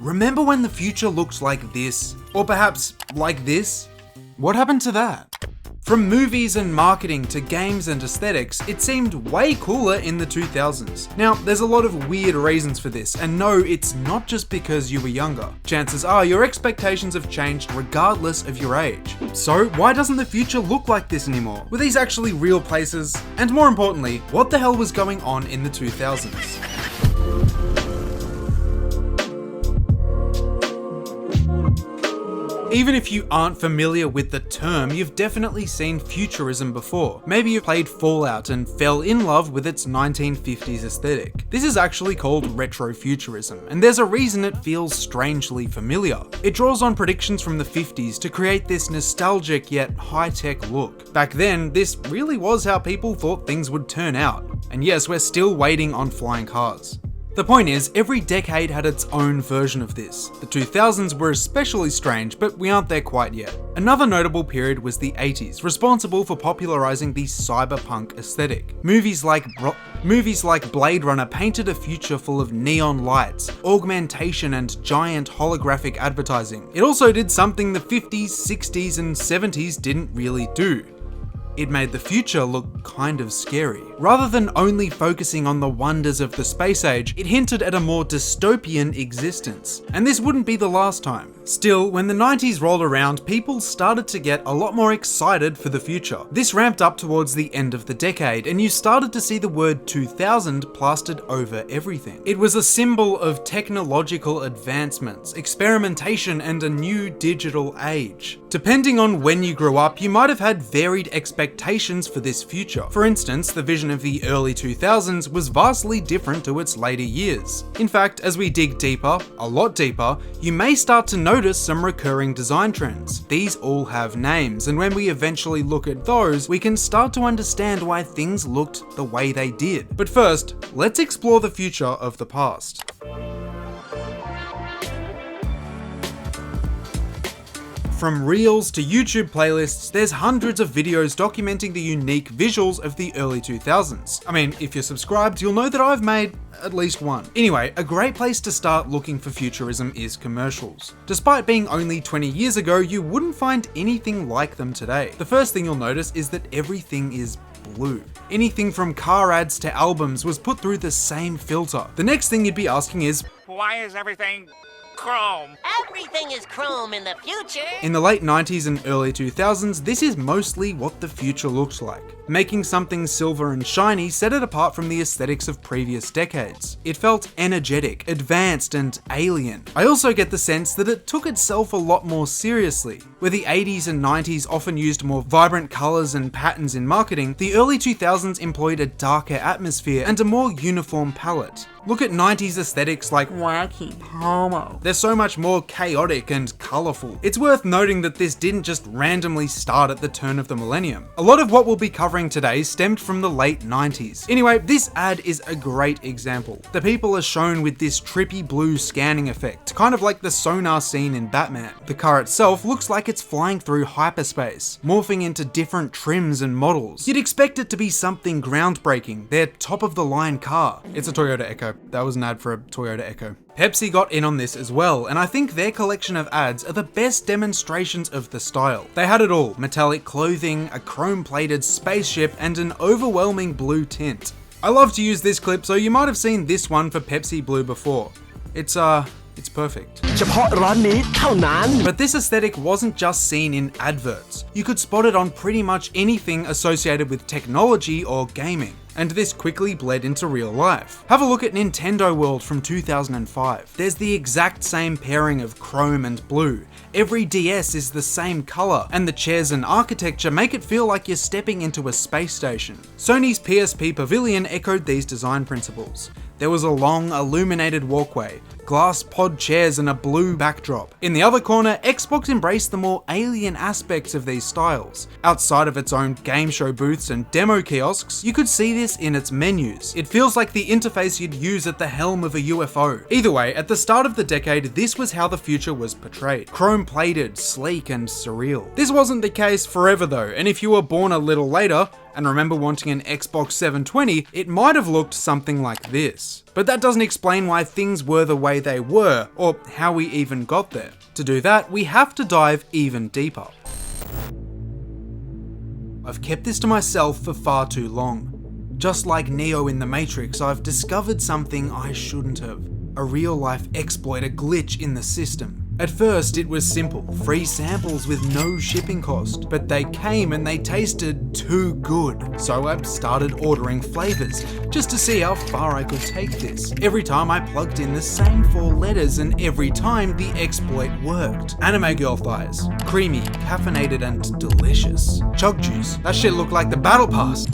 remember when the future looked like this? Or perhaps like this? What happened to that? From movies and marketing to games and aesthetics, it seemed way cooler in the 2000s. Now, there's a lot of weird reasons for this, and no, it's not just because you were younger. Chances are your expectations have changed regardless of your age. So, why doesn't the future look like this anymore? Were these actually real places? And more importantly, what the hell was going on in the 2000s? Even if you aren't familiar with the term, you've definitely seen futurism before. Maybe you played Fallout and fell in love with its 1950s aesthetic. This is actually called retrofuturism, and there's a reason it feels strangely familiar. It draws on predictions from the 50s to create this nostalgic yet high-tech look. Back then, this really was how people thought things would turn out. And yes, we're still waiting on flying cars. The point is, every decade had its own version of this. The 2000s were especially strange, but we aren't there quite yet. Another notable period was the 80s, responsible for popularizing the cyberpunk aesthetic. Movies like Blade Runner painted a future full of neon lights, augmentation, and giant holographic advertising. It also did something the 50s, 60s, and 70s didn't really do. It made the future look kind of scary. Rather than only focusing on the wonders of the space age, it hinted at a more dystopian existence. And this wouldn't be the last time. Still, when the 90s rolled around, people started to get a lot more excited for the future. This ramped up towards the end of the decade, and you started to see the word 2000 plastered over everything. It was a symbol of technological advancements, experimentation, and a new digital age. Depending on when you grew up, you might have had varied expectations for this future. For instance, the vision of the early 2000s was vastly different to its later years. In fact, as we dig deeper, a lot deeper, you may start to notice some recurring design trends. These all have names, and when we eventually look at those, we can start to understand why things looked the way they did. But first, let's explore the future of the past. From reels to YouTube playlists, there's hundreds of videos documenting the unique visuals of the early 2000s. I mean, if you're subscribed, you'll know that I've made at least one. Anyway, a great place to start looking for futurism is commercials. Despite being only 20 years ago, you wouldn't find anything like them today. The first thing you'll notice is that everything is blue. Anything from car ads to albums was put through the same filter. The next thing you'd be asking is, why is everything chrome? Everything is chrome in the future. In the late 90s and early 2000s, this is mostly what the future looked like. Making something silver and shiny set it apart from the aesthetics of previous decades. It felt energetic, advanced, and alien. I also get the sense that it took itself a lot more seriously. Where the 80s and 90s often used more vibrant colors and patterns in marketing, the early 2000s employed a darker atmosphere and a more uniform palette. Look at 90s aesthetics like Wacky Pomo. They're so much more chaotic and colourful. It's worth noting that this didn't just randomly start at the turn of the millennium. A lot of what we'll be covering today stemmed from the late 90s. Anyway, this ad is a great example. The people are shown with this trippy blue scanning effect, kind of like the sonar scene in Batman. The car itself looks like it's flying through hyperspace, morphing into different trims and models. You'd expect it to be something groundbreaking, their top-of-the-line car. It's a Toyota Echo. That was an ad for a Toyota Echo. Pepsi got in on this as well, and I think their collection of ads are the best demonstrations of the style. They had it all: metallic clothing, a chrome-plated spaceship, and an overwhelming blue tint. I love to use this clip, so you might have seen this one for Pepsi Blue before. It's perfect. But this aesthetic wasn't just seen in adverts. You could spot it on pretty much anything associated with technology or gaming. And this quickly bled into real life. Have a look at Nintendo World from 2005. There's the exact same pairing of chrome and blue. Every DS is the same color, and the chairs and architecture make it feel like you're stepping into a space station. Sony's PSP Pavilion echoed these design principles. There was a long, illuminated walkway, glass pod chairs, and a blue backdrop. In the other corner, Xbox embraced the more alien aspects of these styles. Outside of its own game show booths and demo kiosks, you could see this in its menus. It feels like the interface you'd use at the helm of a UFO. Either way, at the start of the decade, this was how the future was portrayed. Chrome-plated, sleek, and surreal. This wasn't the case forever though, and if you were born a little later, and remember wanting an Xbox 720, it might have looked something like this. But that doesn't explain why things were the way they were, or how we even got there. To do that, we have to dive even deeper. I've kept this to myself for far too long. Just like Neo in the Matrix, I've discovered something I shouldn't have. A real-life exploit, a glitch in the system. At first, it was simple, free samples with no shipping cost, but they came and they tasted too good. So I started ordering flavors, just to see how far I could take this. Every time I plugged in the same 4 letters, and every time the exploit worked. Anime girl thighs, creamy, caffeinated and delicious. Chug juice, that shit looked like the battle pass.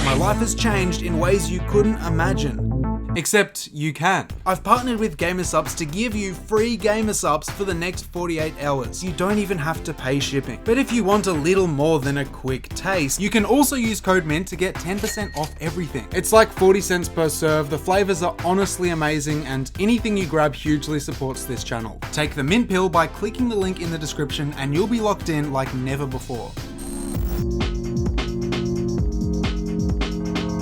My life has changed in ways you couldn't imagine. Except you can. I've partnered with GamerSupps to give you free GamerSupps for the next 48 hours. You don't even have to pay shipping. But if you want a little more than a quick taste, you can also use code MINT to get 10% off everything. It's like 40 cents per serve, the flavors are honestly amazing, and anything you grab hugely supports this channel. Take the Mint pill by clicking the link in the description and you'll be locked in like never before.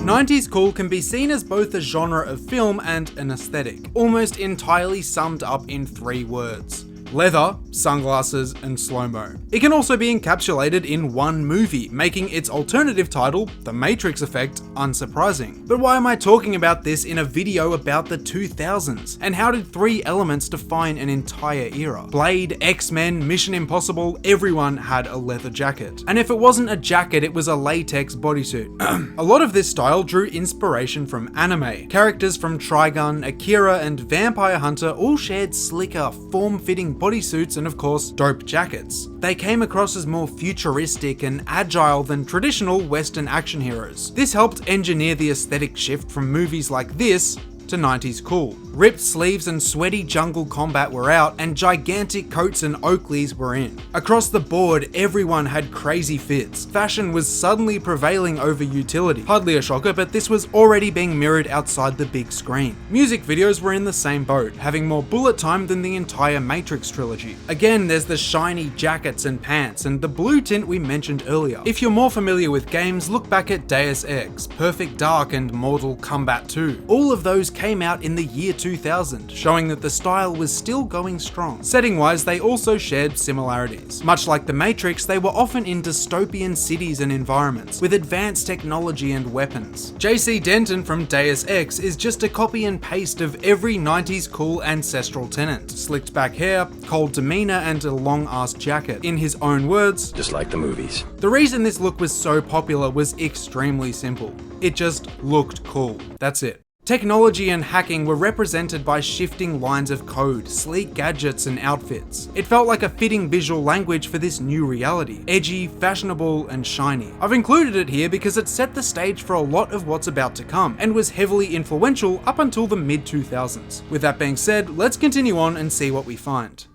90s cool can be seen as both a genre of film and an aesthetic, almost entirely summed up in 3 words. Leather, sunglasses, and slow-mo. It can also be encapsulated in one movie, making its alternative title, The Matrix Effect, unsurprising. But why am I talking about this in a video about the 2000s? And how did 3 elements define an entire era? Blade, X-Men, Mission Impossible, everyone had a leather jacket. And if it wasn't a jacket, it was a latex bodysuit. A lot of this style drew inspiration from anime. Characters from Trigun, Akira, and Vampire Hunter all shared slicker, form-fitting bodysuits and of course, dope jackets. They came across as more futuristic and agile than traditional Western action heroes. This helped engineer the aesthetic shift from movies like this to 90s cool. Ripped sleeves and sweaty jungle combat were out, and gigantic coats and Oakleys were in. Across the board, everyone had crazy fits. Fashion was suddenly prevailing over utility. Hardly a shocker, but this was already being mirrored outside the big screen. Music videos were in the same boat, having more bullet time than the entire Matrix trilogy. Again, there's the shiny jackets and pants, and the blue tint we mentioned earlier. If you're more familiar with games, look back at Deus Ex, Perfect Dark, and Mortal Kombat 2. All of those came out in the year 2000, showing that the style was still going strong. Setting-wise, they also shared similarities. Much like the Matrix, they were often in dystopian cities and environments, with advanced technology and weapons. JC Denton from Deus Ex is just a copy and paste of every 90s cool ancestral tenant. Slicked back hair, cold demeanor, and a long-ass jacket. In his own words, just like the movies. The reason this look was so popular was extremely simple. It just looked cool. That's it. Technology and hacking were represented by shifting lines of code, sleek gadgets, and outfits. It felt like a fitting visual language for this new reality. Edgy, fashionable, and shiny. I've included it here because it set the stage for a lot of what's about to come, and was heavily influential up until the mid-2000s. With that being said, let's continue on and see what we find.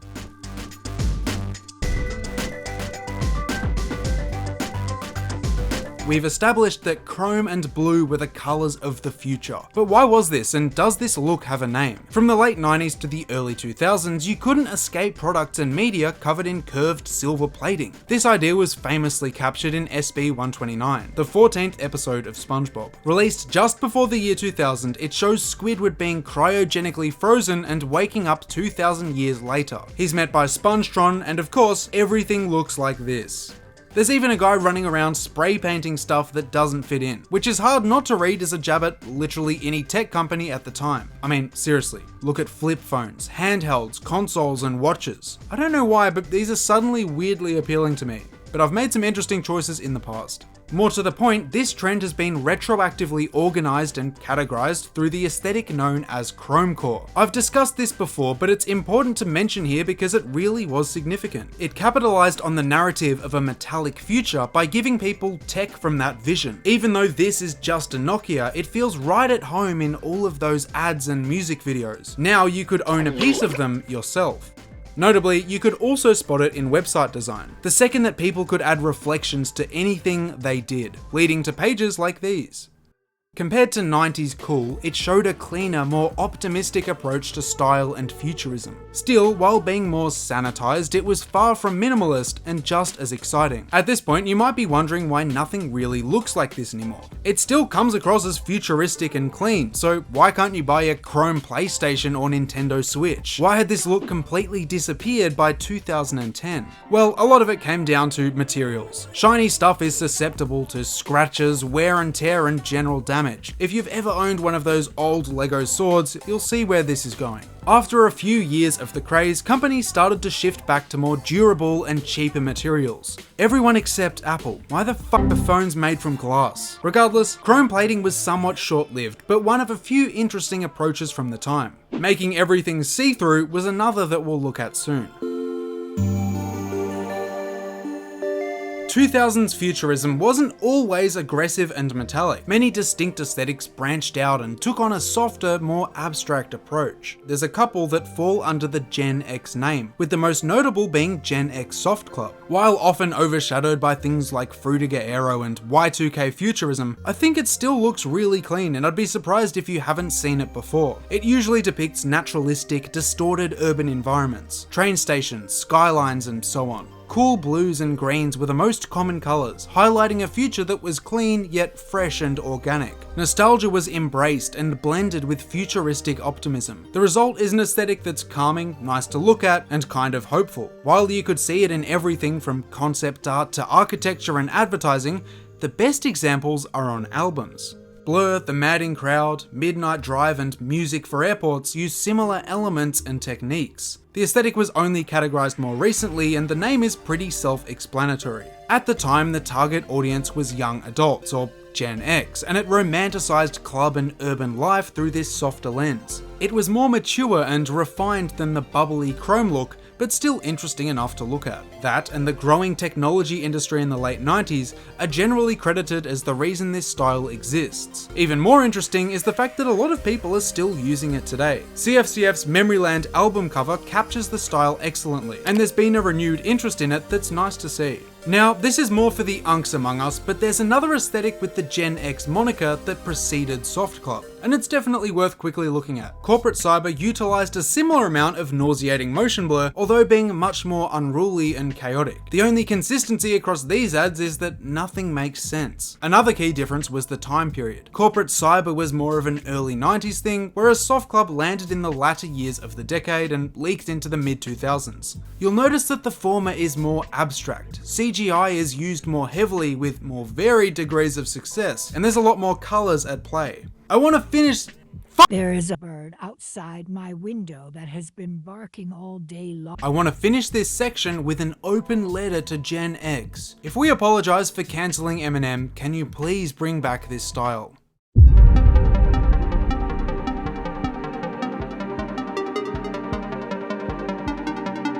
We've established that chrome and blue were the colours of the future. But why was this, and does this look have a name? From the late 90s to the early 2000s, you couldn't escape products and media covered in curved silver plating. This idea was famously captured in SB-129, the 14th episode of SpongeBob. Released just before the year 2000, it shows Squidward being cryogenically frozen and waking up 2,000 years later. He's met by Spongetron, and of course, everything looks like this. There's even a guy running around spray painting stuff that doesn't fit in, which is hard not to read as a jab at literally any tech company at the time. I mean, seriously, look at flip phones, handhelds, consoles, and watches. I don't know why, but these are suddenly weirdly appealing to me. But I've made some interesting choices in the past. More to the point, this trend has been retroactively organized and categorized through the aesthetic known as Chromecore. I've discussed this before, but it's important to mention here because it really was significant. It capitalized on the narrative of a metallic future by giving people tech from that vision. Even though this is just a Nokia, it feels right at home in all of those ads and music videos. Now you could own a piece of them yourself. Notably, you could also spot it in website design, the second that people could add reflections to anything they did, leading to pages like these. Compared to 90s cool, it showed a cleaner, more optimistic approach to style and futurism. Still, while being more sanitized, it was far from minimalist and just as exciting. At this point, you might be wondering why nothing really looks like this anymore. It still comes across as futuristic and clean, so why can't you buy a Chrome PlayStation or Nintendo Switch? Why had this look completely disappeared by 2010? Well, a lot of it came down to materials. Shiny stuff is susceptible to scratches, wear and tear, and general damage. If you've ever owned one of those old Lego swords, you'll see where this is going. After a few years of the craze, companies started to shift back to more durable and cheaper materials. Everyone except Apple. Why the fuck are phones made from glass? Regardless, chrome plating was somewhat short-lived, but one of a few interesting approaches from the time. Making everything see-through was another that we'll look at soon. 2000s futurism wasn't always aggressive and metallic. Many distinct aesthetics branched out and took on a softer, more abstract approach. There's a couple that fall under the Gen X name, with the most notable being Gen X Soft Club. While often overshadowed by things like Frutiger Aero and Y2K Futurism, I think it still looks really clean, and I'd be surprised if you haven't seen it before. It usually depicts naturalistic, distorted urban environments, train stations, skylines, and so on. Cool blues and greens were the most common colours, highlighting a future that was clean yet fresh and organic. Nostalgia was embraced and blended with futuristic optimism. The result is an aesthetic that's calming, nice to look at, and kind of hopeful. While you could see it in everything from concept art to architecture and advertising, the best examples are on albums. Blur, The Madding Crowd, Midnight Drive, and Music for Airports use similar elements and techniques. The aesthetic was only categorized more recently, and the name is pretty self-explanatory. At the time, the target audience was young adults, or Gen X, and it romanticized club and urban life through this softer lens. It was more mature and refined than the bubbly chrome look, but still interesting enough to look at. That and the growing technology industry in the late 90s are generally credited as the reason this style exists. Even more interesting is the fact that a lot of people are still using it today. CFCF's Memoryland album cover captures the style excellently, and there's been a renewed interest in it that's nice to see. Now, this is more for the unks among us, but there's another aesthetic with the Gen X moniker that preceded Soft Club, and it's definitely worth quickly looking at. Corporate Cyber utilized a similar amount of nauseating motion blur, although being much more unruly and chaotic. The only consistency across these ads is that nothing makes sense. Another key difference was the time period. Corporate Cyber was more of an early 90s thing, whereas Soft Club landed in the latter years of the decade and leaked into the mid-2000s. You'll notice that the former is more abstract. CGI is used more heavily with more varied degrees of success, and there's a lot more colors at play. I want to finish. There is a bird outside my window that has been barking all day long. I want to finish this section with an open letter to Gen X. If we apologize for cancelling Eminem, can you please bring back this style?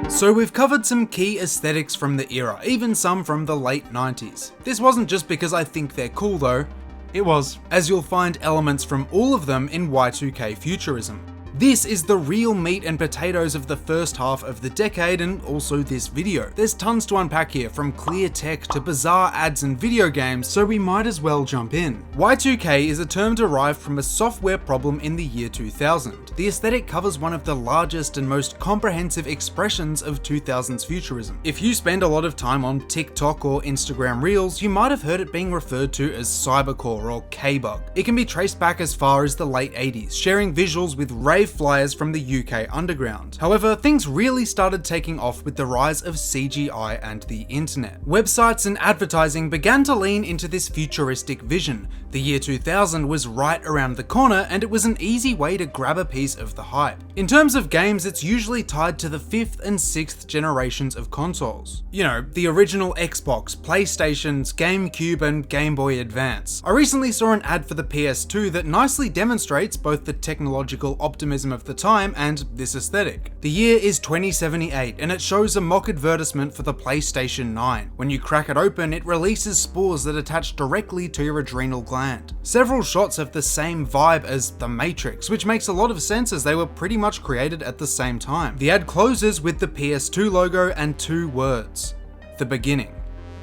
So we've covered some key aesthetics from the era, even some from the late 90s. This wasn't just because I think they're cool though, it was, as you'll find elements from all of them in Y2K Futurism. This is the real meat and potatoes of the first half of the decade and also this video. There's tons to unpack here, from clear tech to bizarre ads and video games, so we might as well jump in. Y2K is a term derived from a software problem in the year 2000. The aesthetic covers one of the largest and most comprehensive expressions of 2000s futurism. If you spend a lot of time on TikTok or Instagram Reels, you might have heard it being referred to as cybercore or K-bug. It can be traced back as far as the late 80s, sharing visuals with rave flyers from the UK underground. However, things really started taking off with the rise of CGI and the internet. Websites and advertising began to lean into this futuristic vision. The year 2000 was right around the corner, and it was an easy way to grab a piece of the hype. In terms of games, it's usually tied to the 5th and 6th generations of consoles. You know, the original Xbox, PlayStations, GameCube, and Game Boy Advance. I recently saw an ad for the PS2 that nicely demonstrates both the technological optimism of the time and this aesthetic. The year is 2078, and it shows a mock advertisement for the PlayStation 9. When you crack it open, it releases spores that attach directly to your adrenal gland. Several shots have the same vibe as The Matrix, which makes a lot of sense as they were pretty much created at the same time. The ad closes with the PS2 logo and two words: the beginning.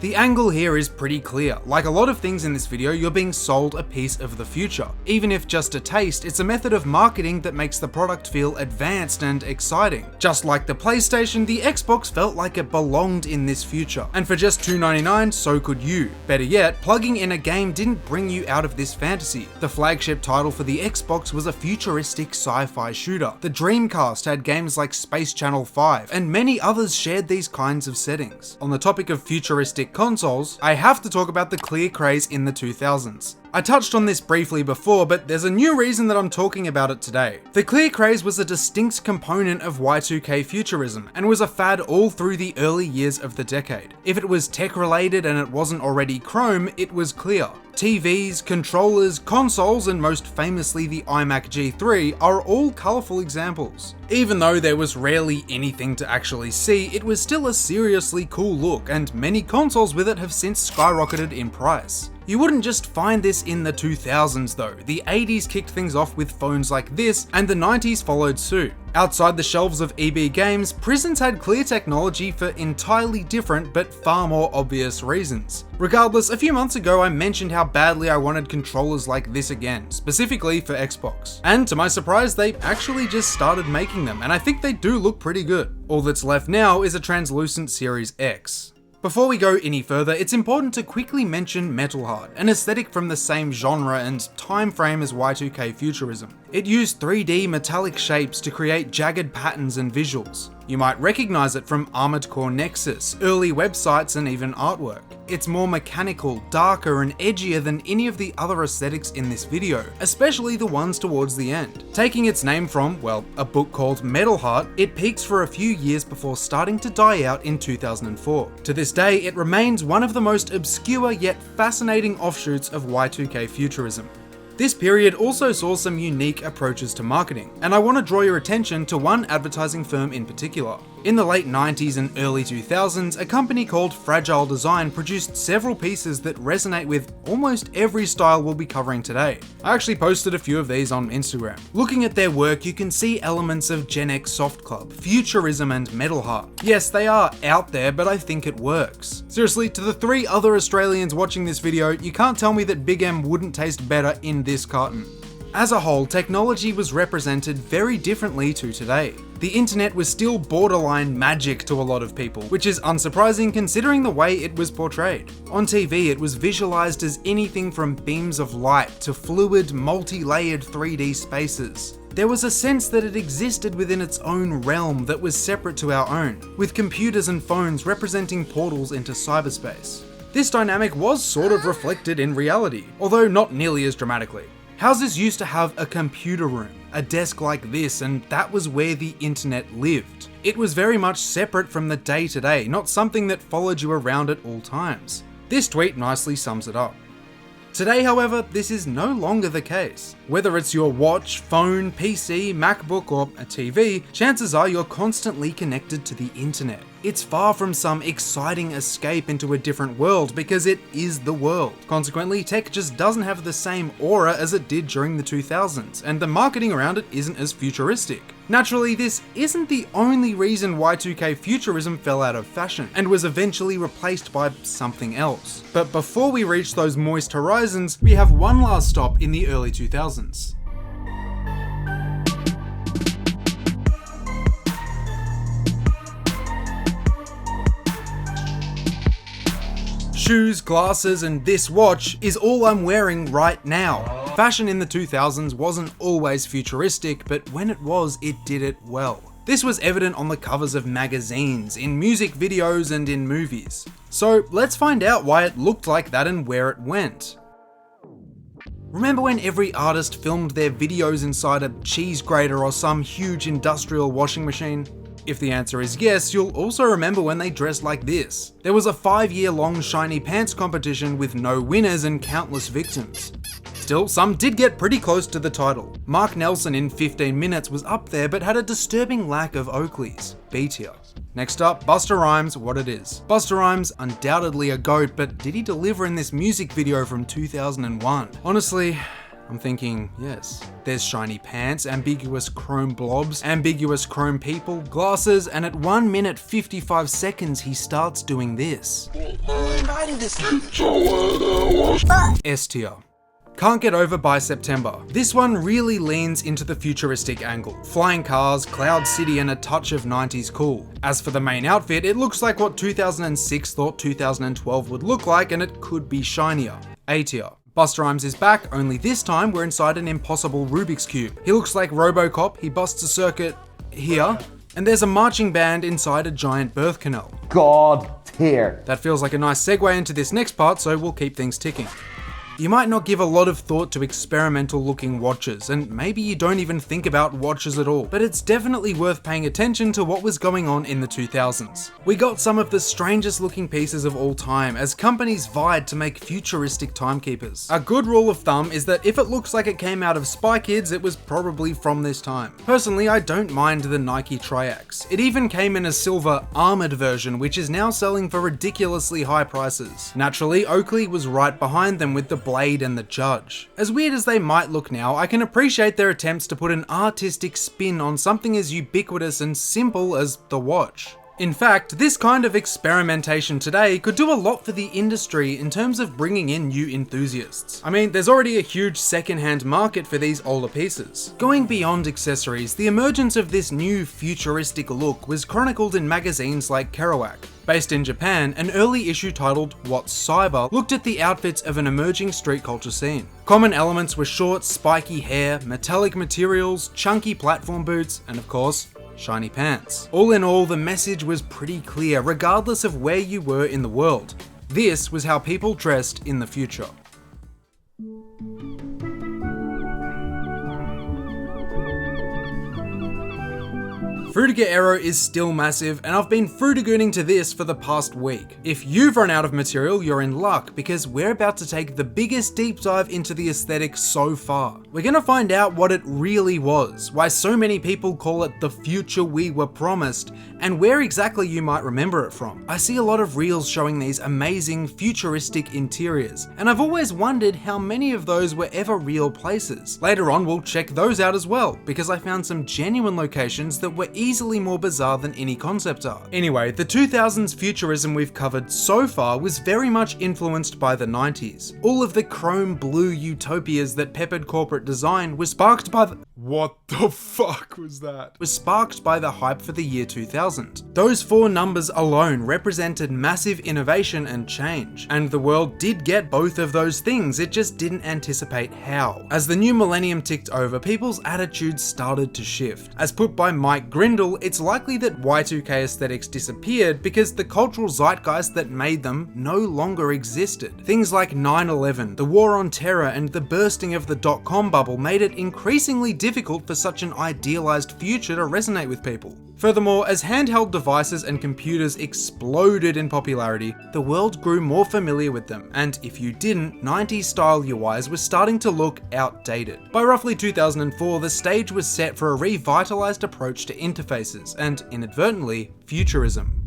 The angle here is pretty clear. Like a lot of things in this video, you're being sold a piece of the future. Even if just a taste, it's a method of marketing that makes the product feel advanced and exciting. Just like the PlayStation, the Xbox felt like it belonged in this future. And for just $2.99, so could you. Better yet, plugging in a game didn't bring you out of this fantasy. The flagship title for the Xbox was a futuristic sci-fi shooter. The Dreamcast had games like Space Channel 5, and many others shared these kinds of settings. On the topic of futuristic consoles, I have to talk about the clear craze in the 2000s. I touched on this briefly before, but there's a new reason that I'm talking about it today. The clear craze was a distinct component of Y2K Futurism, and was a fad all through the early years of the decade. If it was tech related and it wasn't already Chrome, it was clear. TVs, controllers, consoles, and most famously the iMac G3 are all colourful examples. Even though there was rarely anything to actually see, it was still a seriously cool look, and many consoles with it have since skyrocketed in price. You wouldn't just find this in the 2000s though. The 80s kicked things off with phones like this, and the 90s followed suit. Outside the shelves of EB Games, prisons had clear technology for entirely different but far more obvious reasons. Regardless, a few months ago I mentioned how badly I wanted controllers like this again, specifically for Xbox. And to my surprise, they actually just started making them, and I think they do look pretty good. All that's left now is a translucent Series X. Before we go any further, it's important to quickly mention Metal Hard, an aesthetic from the same genre and time frame as Y2K Futurism. It used 3D metallic shapes to create jagged patterns and visuals. You might recognize it from Armored Core Nexus, early websites, and even artwork. It's more mechanical, darker, and edgier than any of the other aesthetics in this video, especially the ones towards the end. Taking its name from, well, a book called Metal Heart, it peaks for a few years before starting to die out in 2004. To this day, it remains one of the most obscure yet fascinating offshoots of Y2K Futurism. This period also saw some unique approaches to marketing, and I want to draw your attention to one advertising firm in particular. In the late 90s and early 2000s, a company called Fragile Design produced several pieces that resonate with almost every style we'll be covering today. I actually posted a few of these on Instagram. Looking at their work, you can see elements of Gen X Soft Club, Futurism, and Metal Heart. Yes, they are out there, but I think it works. Seriously, to the 3 other Australians watching this video, you can't tell me that Big M wouldn't taste better in this carton. As a whole, technology was represented very differently to today. The internet was still borderline magic to a lot of people, which is unsurprising considering the way it was portrayed. On TV, it was visualized as anything from beams of light to fluid, multi-layered 3D spaces. There was a sense that it existed within its own realm that was separate to our own, with computers and phones representing portals into cyberspace. This dynamic was sort of reflected in reality, although not nearly as dramatically. Houses used to have a computer room, a desk like this, and that was where the internet lived. It was very much separate from the day-to-day, not something that followed you around at all times. This tweet nicely sums it up. Today, however, this is no longer the case. Whether it's your watch, phone, PC, MacBook, or a TV, chances are you're constantly connected to the internet. It's far from some exciting escape into a different world because it is the world. Consequently, tech just doesn't have the same aura as it did during the 2000s, and the marketing around it isn't as futuristic. Naturally, this isn't the only reason Y2K Futurism fell out of fashion, and was eventually replaced by something else. But before we reach those moist horizons, we have one last stop in the early 2000s. Shoes, glasses, and this watch is all I'm wearing right now. Fashion in the 2000s wasn't always futuristic, but when it was, it did it well. This was evident on the covers of magazines, in music videos, and in movies. So let's find out why it looked like that and where it went. Remember when every artist filmed their videos inside a cheese grater or some huge industrial washing machine? If the answer is yes, you'll also remember when they dressed like this. There was a 5-year-long shiny pants competition with no winners and countless victims. Still, some did get pretty close to the title. Mark Nelson in 15 Minutes was up there but had a disturbing lack of Oakleys, B tier. Next up, Busta Rhymes, What It Is. Busta Rhymes, undoubtedly a goat, but did he deliver in this music video from 2001? Honestly, I'm thinking, yes. There's shiny pants, ambiguous chrome blobs, ambiguous chrome people, glasses, and at 1 minute 55 seconds he starts doing this. S tier. Can't get over by September. This one really leans into the futuristic angle. Flying cars, Cloud City, and a touch of 90s cool. As for the main outfit, it looks like what 2006 thought 2012 would look like, and it could be shinier. A tier. Busta Rhymes is back, only this time we're inside an impossible Rubik's Cube. He looks like RoboCop, he busts a circuit here, and there's a marching band inside a giant birth canal. God tier. That feels like a nice segue into this next part, so we'll keep things ticking. You might not give a lot of thought to experimental looking watches, and maybe you don't even think about watches at all, but it's definitely worth paying attention to what was going on in the 2000s. We got some of the strangest looking pieces of all time as companies vied to make futuristic timekeepers. A good rule of thumb is that if it looks like it came out of Spy Kids, it was probably from this time. Personally, I don't mind the Nike Triax. It even came in a silver armored version, which is now selling for ridiculously high prices. Naturally, Oakley was right behind them with the Blade and the Judge. As weird as they might look now, I can appreciate their attempts to put an artistic spin on something as ubiquitous and simple as the watch. In fact, this kind of experimentation today could do a lot for the industry in terms of bringing in new enthusiasts. I mean, there's already a huge second-hand market for these older pieces. Going beyond accessories, the emergence of this new futuristic look was chronicled in magazines like Kerouac. Based in Japan, an early issue titled What's Cyber looked at the outfits of an emerging street culture scene. Common elements were short, spiky hair, metallic materials, chunky platform boots, and of course, shiny pants. All in all, the message was pretty clear regardless of where you were in the world. This was how people dressed in the future. Frutiger Aero is still massive, and I've been frutigooning to this for the past week. If you've run out of material, you're in luck, because we're about to take the biggest deep dive into the aesthetic so far. We're gonna find out what it really was, why so many people call it the future we were promised, and where exactly you might remember it from. I see a lot of reels showing these amazing futuristic interiors, and I've always wondered how many of those were ever real places. Later on, we'll check those out as well, because I found some genuine locations that were easily more bizarre than any concept art. Anyway, the 2000s futurism we've covered so far was very much influenced by the 90s. All of the chrome blue utopias that peppered corporate design was sparked by the— What the fuck was that? Was sparked by the hype for the year 2000. Those four numbers alone represented massive innovation and change, and the world did get both of those things, it just didn't anticipate how. As the new millennium ticked over, people's attitudes started to shift. As put by Mike Grindle, it's likely that Y2K aesthetics disappeared because the cultural zeitgeist that made them no longer existed. Things like 9/11, the war on terror, and the bursting of the dot-com bubble made it increasingly difficult for such an idealized future to resonate with people. Furthermore, as handheld devices and computers exploded in popularity, the world grew more familiar with them, and if you didn't, 90s style UIs were starting to look outdated. By roughly 2004, the stage was set for a revitalized approach to interfaces, and inadvertently, futurism.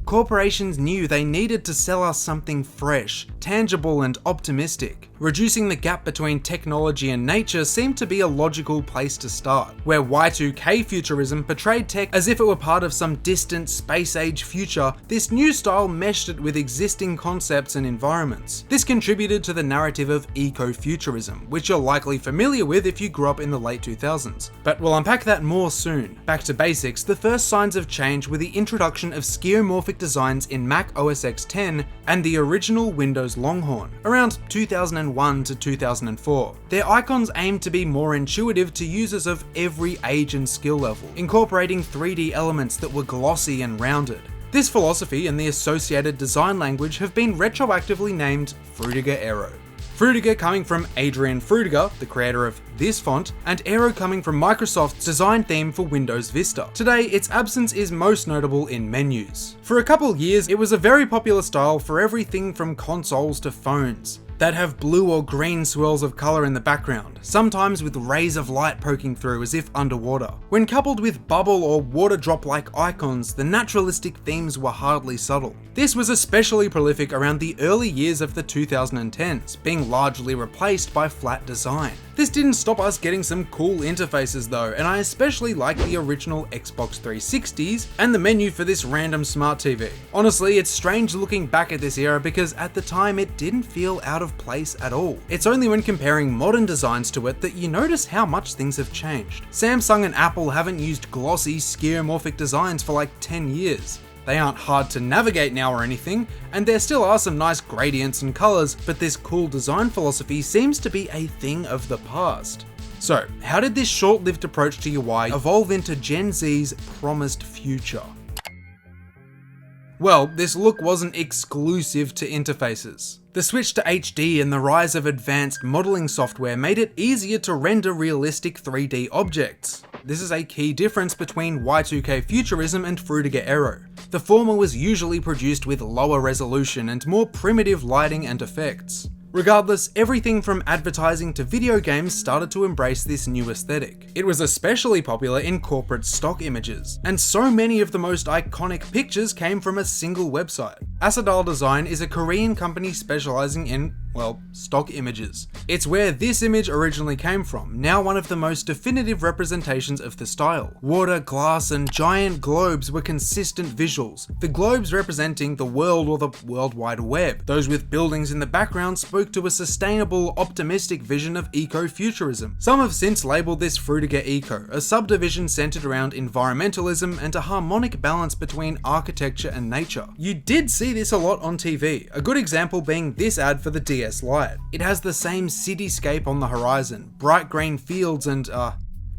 Corporations knew they needed to sell us something fresh, tangible, and optimistic. Reducing the gap between technology and nature seemed to be a logical place to start, where Y2K Futurism portrayed tech as if it were part of some distant space-age future. This new style meshed it with existing concepts and environments. This contributed to the narrative of eco-futurism, which you're likely familiar with if you grew up in the late 2000s. But we'll unpack that more soon. Back to basics, the first signs of change were the introduction of skeuomorphic designs in Mac OS X 10 and the original Windows Longhorn, around 2001 to 2004. Their icons aimed to be more intuitive to users of every age and skill level, incorporating 3D elements that were glossy and rounded. This philosophy and the associated design language have been retroactively named Frutiger Aero. Frutiger coming from Adrian Frutiger, the creator of this font, and Aero coming from Microsoft's design theme for Windows Vista. Today, its absence is most notable in menus. For a couple years, it was a very popular style for everything from consoles to phones. that have blue or green swirls of colour in the background, sometimes with rays of light poking through as if underwater. When coupled with bubble or water drop-like icons, the naturalistic themes were hardly subtle. This was especially prolific around the early years of the 2010s, being largely replaced by flat design. This didn't stop us getting some cool interfaces though, and I especially like the original Xbox 360s and the menu for this random smart TV. Honestly, it's strange looking back at this era because at the time it didn't feel out of place at all. It's only when comparing modern designs to it that you notice how much things have changed. Samsung and Apple haven't used glossy, skeuomorphic designs for like 10 years. They aren't hard to navigate now or anything, and there still are some nice gradients and colours, but this cool design philosophy seems to be a thing of the past. So, how did this short-lived approach to UI evolve into Gen Z's promised future? Well, this look wasn't exclusive to interfaces. The switch to HD and the rise of advanced modelling software made it easier to render realistic 3D objects. This is a key difference between Y2K Futurism and Frutiger Aero. The former was usually produced with lower resolution and more primitive lighting and effects. Regardless, everything from advertising to video games started to embrace this new aesthetic. It was especially popular in corporate stock images, and so many of the most iconic pictures came from a single website. Asadal Design is a Korean company specializing in, well, stock images. It's where this image originally came from, now one of the most definitive representations of the style. Water, glass, and giant globes were consistent visuals, the globes representing the world or the World Wide Web. Those with buildings in the background spoke to a sustainable, optimistic vision of eco-futurism. Some have since labelled this Frutiger Eco, a subdivision centred around environmentalism and a harmonic balance between architecture and nature. You did see this a lot on TV, a good example being this ad for the DS Lite. It has the same cityscape on the horizon, bright green fields and,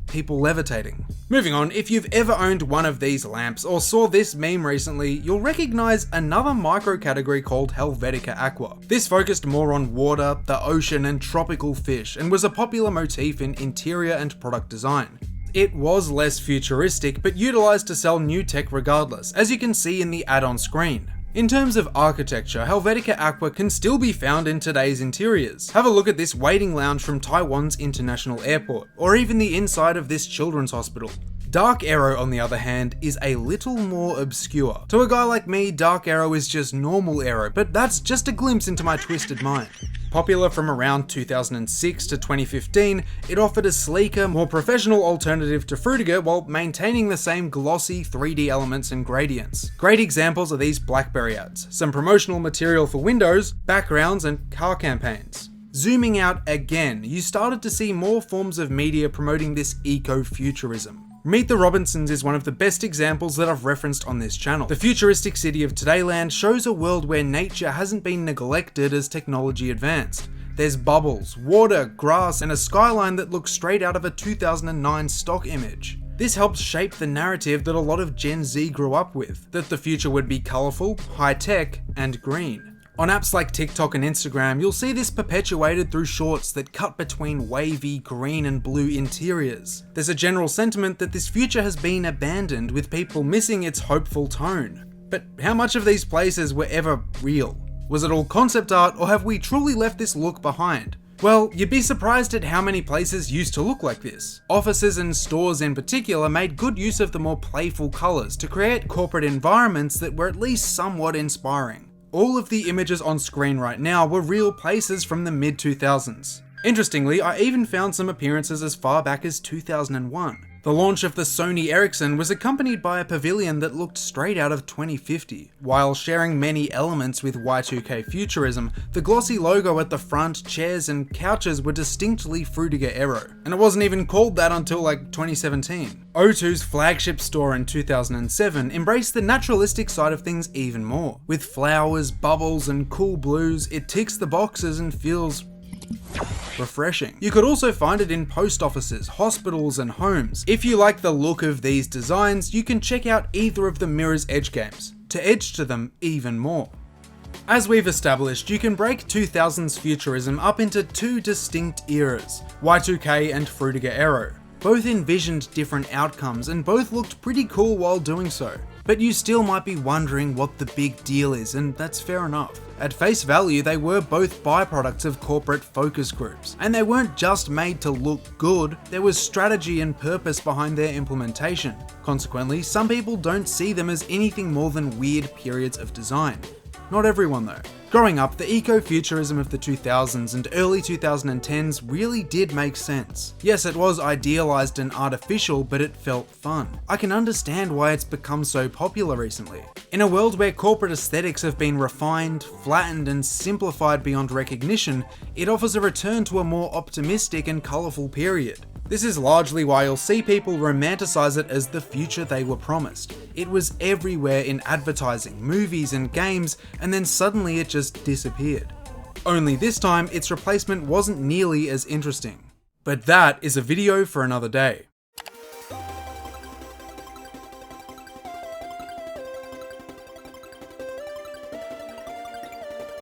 people levitating. Moving on, if you've ever owned one of these lamps or saw this meme recently, you'll recognize another micro category called Helvetica Aqua. This focused more on water, the ocean, and tropical fish, and was a popular motif in interior and product design. It was less futuristic, but utilized to sell new tech regardless, as you can see in the ad on screen. In terms of architecture, Helvetica Aqua can still be found in today's interiors. Have a look at this waiting lounge from Taiwan's international airport, or even the inside of this children's hospital. Dark Aero, on the other hand, is a little more obscure. To a guy like me, Dark Aero is just normal Aero, but that's just a glimpse into my twisted mind. Popular from around 2006 to 2015, it offered a sleeker, more professional alternative to Frutiger while maintaining the same glossy 3D elements and gradients. Great examples are these BlackBerry ads, some promotional material for Windows, backgrounds, and car campaigns. Zooming out again, you started to see more forms of media promoting this eco-futurism. Meet the Robinsons is one of the best examples that I've referenced on this channel. The futuristic city of Todayland shows a world where nature hasn't been neglected as technology advanced. There's bubbles, water, grass, and a skyline that looks straight out of a 2009 stock image. This helps shape the narrative that a lot of Gen Z grew up with, that the future would be colourful, high-tech, and green. On apps like TikTok and Instagram, you'll see this perpetuated through shorts that cut between wavy green and blue interiors. There's a general sentiment that this future has been abandoned, with people missing its hopeful tone. But how much of these places were ever real? Was it all concept art, or have we truly left this look behind? Well, you'd be surprised at how many places used to look like this. Offices and stores in particular made good use of the more playful colours to create corporate environments that were at least somewhat inspiring. All of the images on screen right now were real places from the mid-2000s. Interestingly, I even found some appearances as far back as 2001. The launch of the Sony Ericsson was accompanied by a pavilion that looked straight out of 2050. While sharing many elements with Y2K Futurism, the glossy logo at the front, chairs, and couches were distinctly Frutiger Aero, and it wasn't even called that until like 2017. O2's flagship store in 2007 embraced the naturalistic side of things even more. With flowers, bubbles, and cool blues, it ticks the boxes and feels refreshing. You could also find it in post offices, hospitals, and homes. If you like the look of these designs, you can check out either of the Mirror's Edge games to edge to them even more. As we've established, you can break 2000s futurism up into two distinct eras, Y2K and Frutiger Aero. Both envisioned different outcomes and both looked pretty cool while doing so. But you still might be wondering what the big deal is, and that's fair enough. At face value, they were both byproducts of corporate focus groups, and they weren't just made to look good, there was strategy and purpose behind their implementation. Consequently, some people don't see them as anything more than weird periods of design. Not everyone though. Growing up, the eco-futurism of the 2000s and early 2010s really did make sense. Yes, it was idealized and artificial, but it felt fun. I can understand why it's become so popular recently. In a world where corporate aesthetics have been refined, flattened, and simplified beyond recognition, it offers a return to a more optimistic and colourful period. This is largely why you'll see people romanticize it as the future they were promised. It was everywhere in advertising, movies, and games, and then suddenly it just disappeared. Only this time, its replacement wasn't nearly as interesting. But that is a video for another day.